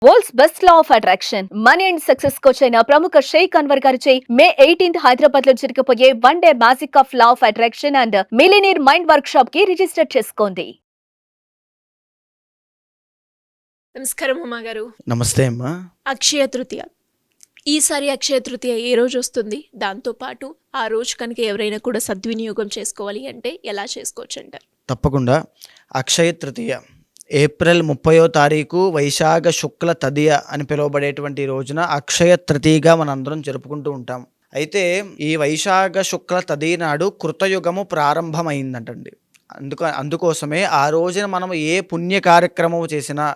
World's best law of attraction money and success coach అయిన ప్రముఖ షేక్ అన్వర్ గారిచే మే 18th హైదరాబాద్ లో జరగబోయే one day magic of law of attraction and millionaire mind work shop కి register చేసుకోండి. నమస్కారం ఉమా గారు. నమస్తే అమ్మా. అక్షయ తృతీయ, ఈసారి అక్షయ తృతీయ ఏ రోజు వస్తుంది? దాంతోపాటు ఆ రోజు కనుక ఎవరైనా కూడా సద్వినియోగం చేసుకోవాలి అంటే ఎలా చేసుకోవచ్చు అంటారు? తప్పకుండా. అక్షయ తృతీయ ఏప్రిల్ 30వ తారీఖు వైశాఖ శుక్ల తదియ అని పిలువబడేటువంటి రోజున అక్షయ తృతీయగా మనందరం జరుపుకుంటూ ఉంటాం. అయితే ఈ వైశాఖ శుక్ల తదియ నాడు కృతయుగము ప్రారంభమైందంటండి. అందుకోసమే ఆ రోజున మనం ఏ పుణ్య కార్యక్రమము చేసినా,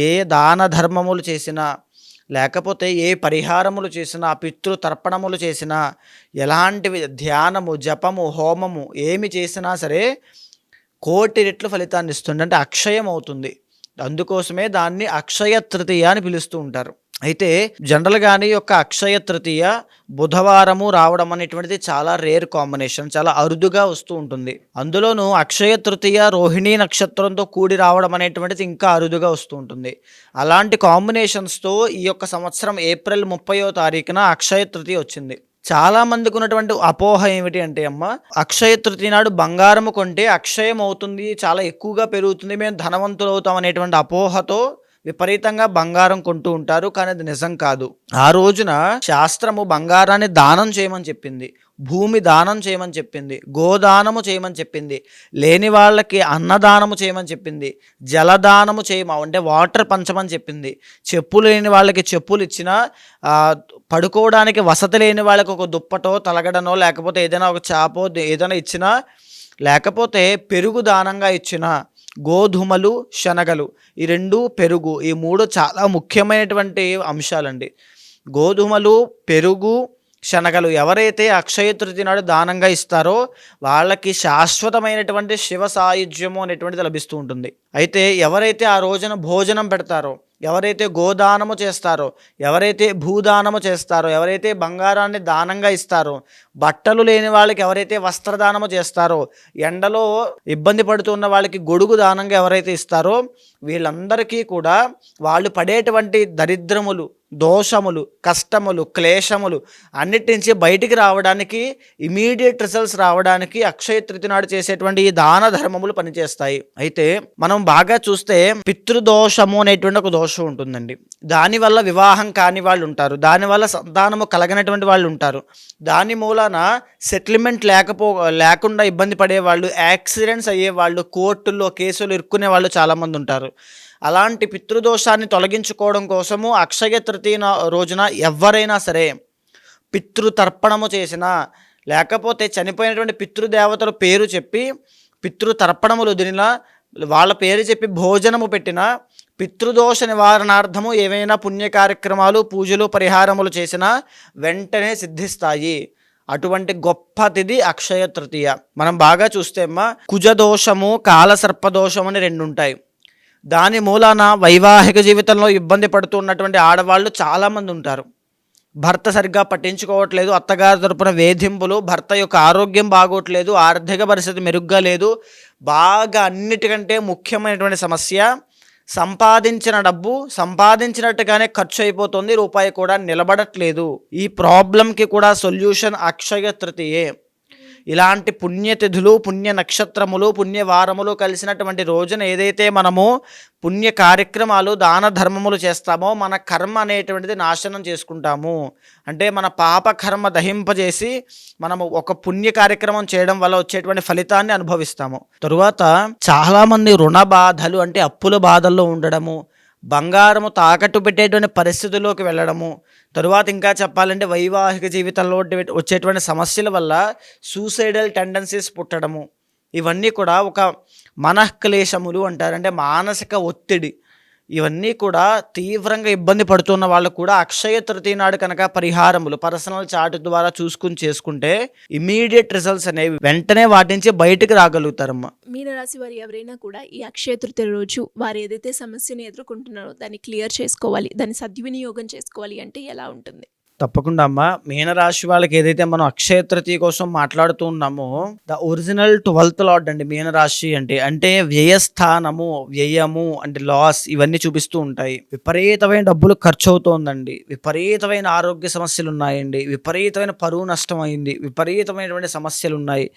ఏ దాన ధర్మములు చేసినా, లేకపోతే ఏ పరిహారములు చేసినా, పితృ తర్పణములు చేసినా, ఎలాంటివి ధ్యానము, జపము, హోమము ఏమి చేసినా సరే కోటి రెట్లు ఫలితాన్ని ఇస్తుంది. అంటే అక్షయం అవుతుంది. అందుకోసమే దాన్ని అక్షయ తృతీయ అని పిలుస్తూ ఉంటారు. అయితే జనరల్గానే యొక్క అక్షయ తృతీయ బుధవారము రావడం అనేటువంటిది చాలా రేర్ కాంబినేషన్, చాలా అరుదుగా వస్తూ ఉంటుంది. అందులోనూ అక్షయ తృతీయ రోహిణీ నక్షత్రంతో కూడి రావడం అనేటువంటిది ఇంకా అరుదుగా వస్తూ ఉంటుంది. అలాంటి కాంబినేషన్స్తో ఈ యొక్క సంవత్సరం ఏప్రిల్ 30వ తారీఖున అక్షయ తృతీయ వచ్చింది. చాలా మందికి ఉన్నటువంటి అపోహ ఏమిటి అంటే అమ్మ, అక్షయ తృతీయ నాడు బంగారము కొంటే అక్షయం అవుతుంది, చాలా ఎక్కువగా పెరుగుతుంది, మేము ధనవంతులు అవుతాం అనేటువంటి అపోహతో విపరీతంగా బంగారం కొంటూ ఉంటారు. కానీ అది నిజం కాదు. ఆ రోజున శాస్త్రము బంగారాన్ని దానం చేయమని చెప్పింది, భూమి దానం చేయమని చెప్పింది, గోదానము చేయమని చెప్పింది, లేని వాళ్ళకి అన్నదానము చేయమని చెప్పింది, జలదానము అంటే వాటర్ పంచమని చెప్పింది, చెప్పులు లేని వాళ్ళకి చెప్పులు ఇచ్చినా, పడుకోవడానికి వసతి లేని వాళ్ళకి ఒక దుప్పటో తలగడనో లేకపోతే ఏదైనా ఒక చాపో ఏదైనా ఇచ్చినా, లేకపోతే పెరుగు దానంగా ఇచ్చిన, గోధుమలు శనగలు ఈ రెండు, పెరుగు ఈ మూడు చాలా ముఖ్యమైనటువంటి అంశాలండి. గోధుమలు, పెరుగు, శనగలు ఎవరైతే అక్షయ తృతీయ నాడు దానంగా ఇస్తారో వాళ్ళకి శాశ్వతమైనటువంటి శివ సాయుధ్యము అనేటువంటిది లభిస్తూ ఉంటుంది. అయితే ఎవరైతే ఆ రోజున భోజనం పెడతారో, ఎవరైతే గోదానము చేస్తారో, ఎవరైతే భూదానము చేస్తారో, ఎవరైతే బంగారాన్ని దానంగా ఇస్తారో, బట్టలు లేని వాళ్ళకి ఎవరైతే వస్త్రదానము చేస్తారో, ఎండలో ఇబ్బంది పడుతున్న వాళ్ళకి గొడుగు దానంగా ఎవరైతే ఇస్తారో, వీళ్ళందరికీ కూడా వాళ్ళు పడేటువంటి దరిద్రములు, దోషములు, కష్టములు, క్లేశములు అన్నిటి నుంచి బయటికి రావడానికి, ఇమీడియట్ రిజల్ట్స్ రావడానికి అక్షయ తృతీయ నాడు చేసేటువంటి ఈ దాన ధర్మములు పనిచేస్తాయి. అయితే మనం బాగా చూస్తే పితృదోషము అనేటువంటి ఒక దోషం ఉంటుందండి. దానివల్ల వివాహం కాని వాళ్ళు ఉంటారు, దానివల్ల సంతానము కలగనటువంటి వాళ్ళు ఉంటారు, దాని మూలాన సెటిల్మెంట్ లేకుండా ఇబ్బంది పడేవాళ్ళు, యాక్సిడెంట్స్ అయ్యేవాళ్ళు, కోర్టుల్లో కేసులు ఇరుక్కునే వాళ్ళు చాలామంది ఉంటారు. అలాంటి పితృదోషాన్ని తొలగించుకోవడం కోసము అక్షయ తృతీయ రోజున ఎవరైనా సరే పితృతర్పణము చేసినా, లేకపోతే చనిపోయినటువంటి పితృదేవతల పేరు చెప్పి పితృతర్పణములు వదిలినా, వాళ్ళ పేరు చెప్పి భోజనము పెట్టినా, పితృదోష నివారణార్థము ఏవైనా పుణ్య కార్యక్రమాలు, పూజలు, పరిహారములు చేసినా వెంటనే సిద్ధిస్తాయి. అటువంటి గొప్ప తిథి అక్షయ తృతీయ. మనం బాగా చూస్తే అమ్మా, కుజదోషము, కాలసర్పదోషము అని రెండు ఉంటాయి. దాని మూలాన వైవాహిక జీవితంలో ఇబ్బంది పడుతున్నటువంటి ఆడవాళ్ళు చాలామంది ఉంటారు. భర్త సరిగ్గా పట్టించుకోవట్లేదు, అత్తగారి తరపున వేధింపులు, భర్త యొక్క ఆరోగ్యం బాగోట్లేదు, ఆర్థిక పరిస్థితి మెరుగ్గా లేదు, బాగా అన్నిటికంటే ముఖ్యమైనటువంటి సమస్య సంపాదించిన డబ్బు సంపాదించినట్టుగానే ఖర్చు అయిపోతుంది, రూపాయి కూడా నిలబడట్లేదు. ఈ ప్రాబ్లంకి కూడా సొల్యూషన్ అక్షయ తృతీయే. ఇలాంటి పుణ్యతిథులు, పుణ్య నక్షత్రములు, పుణ్యవారములు కలిసినటువంటి రోజున ఏదైతే మనము పుణ్య కార్యక్రమాలు, దాన ధర్మములు చేస్తామో మన కర్మ అనేటువంటిది నాశనం చేసుకుంటాము. అంటే మన పాప కర్మ దహింపజేసి మనము ఒక పుణ్య కార్యక్రమం చేయడం వల్ల వచ్చేటువంటి ఫలితాన్ని అనుభవిస్తాము. తరువాత చాలామంది రుణ బాధలు, అంటే అప్పుల బాధల్లో ఉండడము, బంగారము తాకట్టు పెట్టేటువంటి పరిస్థితుల్లోకి వెళ్ళడము, తరువాత ఇంకా చెప్పాలంటే వైవాహిక జీవితంలో వచ్చేటువంటి సమస్యల వల్ల సూసైడల్ టెండెన్సీస్ పుట్టడము, ఇవన్నీ కూడా ఒక మనఃక్లేశములు అంటారు. అంటే మానసిక ఒత్తిడి. ఇవన్నీ కూడా తీవ్రంగా ఇబ్బంది పడుతున్న వాళ్ళు కూడా అక్షయ తృతీయ నాడు కనుక పరిహారములు పర్సనల్ చార్ట్ ద్వారా చేసుకుంటే ఇమీడియట్ రిజల్ట్స్ అనేవి వెంటనే వాటి నుంచి బయటకు రాగలుగుతారమ్మా. మీనరాశి వారు ఎవరైనా కూడా ఈ అక్షయ తృతీయ రోజు వారు ఏదైతే సమస్యను ఎదుర్కొంటున్నారో దాన్ని క్లియర్ చేసుకోవాలి, దాన్ని సద్వినియోగం చేసుకోవాలి అంటే ఎలా ఉంటుంది? తప్పకుండా అమ్మ. మీనరాశి వాళ్ళకి ఏదైతే మనం అక్షయ తృతీయ కోసం మాట్లాడుతూ ఉన్నామో, ద ఒరిజినల్ 12th లార్డ్ అండి మీనరాశి అంటే. అంటే వ్యయస్థానము, వ్యయము అంటే లాస్, ఇవన్నీ చూపిస్తూ ఉంటాయి. విపరీతమైన డబ్బులు ఖర్చు అవుతోందండి, విపరీతమైన ఆరోగ్య సమస్యలు ఉన్నాయండి, విపరీతమైన పరువు నష్టం అయింది, విపరీతమైనటువంటి సమస్యలు ఉన్నాయి.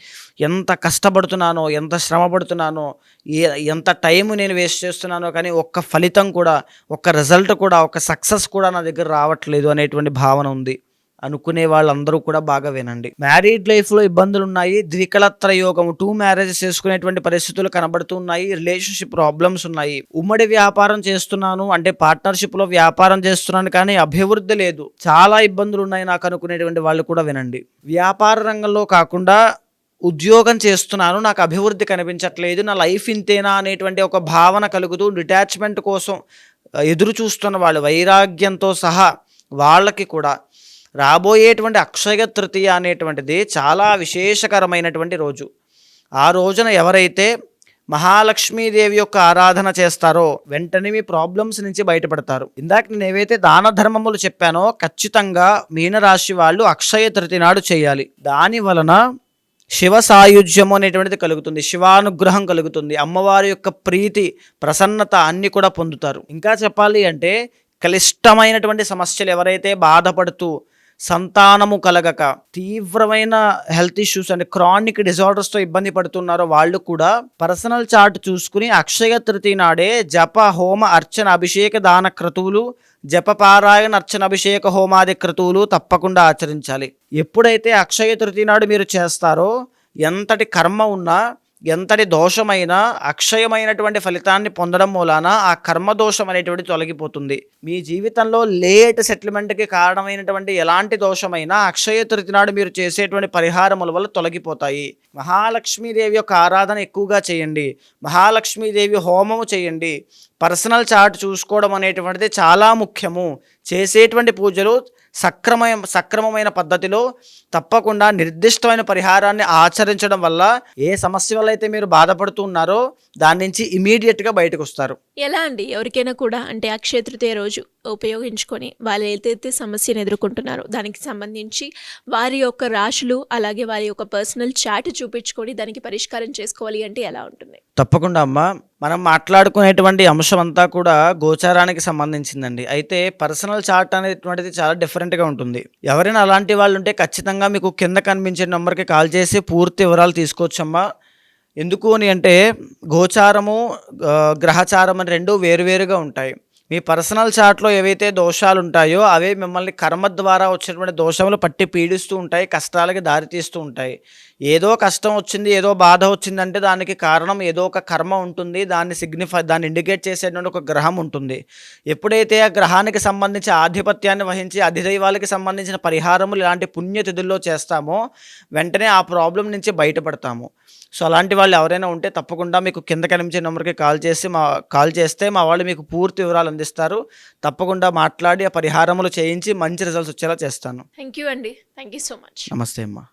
ఎంత కష్టపడుతున్నానో, ఎంత శ్రమ పడుతున్నానో, ఎంత టైం నేను వేస్ట్ చేస్తున్నానో, కానీ ఒక్క ఫలితం కూడా, ఒక్క రిజల్ట్ కూడా, ఒక్క సక్సెస్ కూడా నా దగ్గర రావట్లేదు అనేటువంటి భావన ఉంది అనుకునే వాళ్ళందరూ కూడా బాగా వినండి. మ్యారీడ్ లైఫ్లో ఇబ్బందులు ఉన్నాయి, ద్వికళత్ర యోగం, 2 మ్యారేజెస్ చేసుకునేటువంటి పరిస్థితులు కనబడుతున్నాయి, రిలేషన్షిప్ ప్రాబ్లమ్స్ ఉన్నాయి. ఉమ్మడి వ్యాపారం చేస్తున్నాను అంటే పార్ట్నర్షిప్లో వ్యాపారం చేస్తున్నాను కానీ అభివృద్ధి లేదు, చాలా ఇబ్బందులు ఉన్నాయి నాకు అనుకునేటువంటి వాళ్ళు కూడా వినండి. వ్యాపార రంగంలో కాకుండా ఉద్యోగం చేస్తున్నాను, నాకు అభివృద్ధి కనిపించట్లేదు, నా లైఫ్ ఇంతేనా అనేటువంటి ఒక భావన కలుగుతూ డిటాచ్మెంట్ కోసం ఎదురు చూస్తున్న వాళ్ళు, వైరాగ్యంతో సహా వాళ్ళకి కూడా రాబోయేటువంటి అక్షయ తృతీయ అనేటువంటిది చాలా విశేషకరమైనటువంటి రోజు. ఆ రోజున ఎవరైతే మహాలక్ష్మీదేవి యొక్క ఆరాధన చేస్తారో వెంటనే మీ ప్రాబ్లమ్స్ నుంచి బయటపడతారు. ఇందాక నేను ఏవైతే దాన ధర్మములు చెప్పానో ఖచ్చితంగా మీనరాశి వాళ్ళు అక్షయ తృతీయ నాడు చేయాలి. దాని వలన శివ సాయుధ్యము అనేటువంటిది కలుగుతుంది, శివానుగ్రహం కలుగుతుంది, అమ్మవారి యొక్క ప్రీతి, ప్రసన్నత అన్ని కూడా పొందుతారు. ఇంకా చెప్పాలి అంటే క్లిష్టమైనటువంటి సమస్యలు ఎవరైతే బాధపడుతూ సంతానము కలగక తీవ్రమైన హెల్త్ ఇష్యూస్ అంటే క్రానిక్ డిజార్డర్స్తో ఇబ్బంది పడుతున్నారో వాళ్ళు కూడా పర్సనల్ చార్ట్ చూసుకుని అక్షయ తృతీయ నాడే జప హోమ అర్చన అభిషేక దాన క్రతువులు, జప పారాయణ అర్చన అభిషేక హోమాది క్రతువులు తప్పకుండా ఆచరించాలి. ఎప్పుడైతే అక్షయ తృతీయ నాడు మీరు చేస్తారో ఎంతటి కర్మ ఉన్నా, ఎంతటి దోషమైనా అక్షయమైనటువంటి ఫలితాన్ని పొందడం మూలాన ఆ కర్మదోషం అనేటువంటి తొలగిపోతుంది. మీ జీవితంలో లేట్ సెటిల్మెంట్కి కారణమైనటువంటి ఎలాంటి దోషమైనా అక్షయ తృతీయ నాడు మీరు చేసేటువంటి పరిహారముల వల్ల తొలగిపోతాయి. మహాలక్ష్మీదేవి యొక్క ఆరాధన ఎక్కువగా చేయండి, మహాలక్ష్మీదేవి హోమము చేయండి. పర్సనల్ చార్ట్ చూసుకోవడం అనేటువంటిది చాలా ముఖ్యము. చేసేటువంటి పూజలు సక్రమమైన పద్ధతిలో తప్పకుండా నిర్దిష్టమైన పరిహారాన్ని ఆచరించడం వల్ల ఏ సమస్య వల్ల అయితే మీరు బాధపడుతూ ఉన్నారో దాని నుంచి ఇమీడియట్గా బయటకు వస్తారు. ఎలా అండి ఎవరికైనా కూడా అంటే అక్షయ తృతీయ రోజు ఉపయోగించుకొని వాళ్ళు ఏదైతే సమస్యను ఎదుర్కొంటున్నారో దానికి సంబంధించి వారి యొక్క రాశులు అలాగే వారి యొక్క పర్సనల్ చార్ట్ చూపించుకొని దానికి పరిష్కారం చేసుకోవాలి అంటే ఎలా ఉంటుంది? తప్పకుండా అమ్మ. మనం మాట్లాడుకునేటువంటి అంశం అంతా కూడా గోచారానికి సంబంధించిందండి. అయితే పర్సనల్ చార్ట్ అనేటువంటిది చాలా డిఫరెంట్గా ఉంటుంది. ఎవరైనా అలాంటి వాళ్ళు ఉంటే ఖచ్చితంగా మీకు కింద కనిపించే నెంబర్కి కాల్ చేసి పూర్తి వివరాలు తీసుకోవచ్చమ్మా. ఎందుకు అని అంటే గోచారము గ్రహచారం అని రెండు వేరువేరుగా ఉంటాయి. మీ పర్సనల్ చార్ట్లో ఏవైతే దోషాలు ఉంటాయో అవే మిమ్మల్ని కర్మ ద్వారా వచ్చినటువంటి దోషములు పట్టి పీడిస్తూ ఉంటాయి, కష్టాలకి దారితీస్తూ ఉంటాయి. ఏదో కష్టం వచ్చింది, ఏదో బాధ వచ్చిందంటే దానికి కారణం ఏదో ఒక కర్మ ఉంటుంది, దాన్ని ఇండికేట్ చేసేటువంటి ఒక గ్రహం ఉంటుంది. ఎప్పుడైతే ఆ గ్రహానికి సంబంధించి ఆధిపత్యాన్ని వహించి అధిదైవాలకి సంబంధించిన పరిహారములు ఇలాంటి పుణ్యతిథుల్లో చేస్తామో వెంటనే ఆ ప్రాబ్లం నుంచి బయటపడతాము. సో అలాంటి వాళ్ళు ఎవరైనా ఉంటే తప్పకుండా మీకు కింద కనిపించే నెంబర్కి కాల్ చేస్తే మా వాళ్ళు మీకు పూర్తి వివరాలు అందిస్తారు. తప్పకుండా మాట్లాడి ఆ పరిహారములు చేయించి మంచి రిజల్ట్స్ వచ్చేలా చేస్తాను. థ్యాంక్ యూ అండి, థ్యాంక్ యూ సో మచ్. నమస్తే అమ్మా.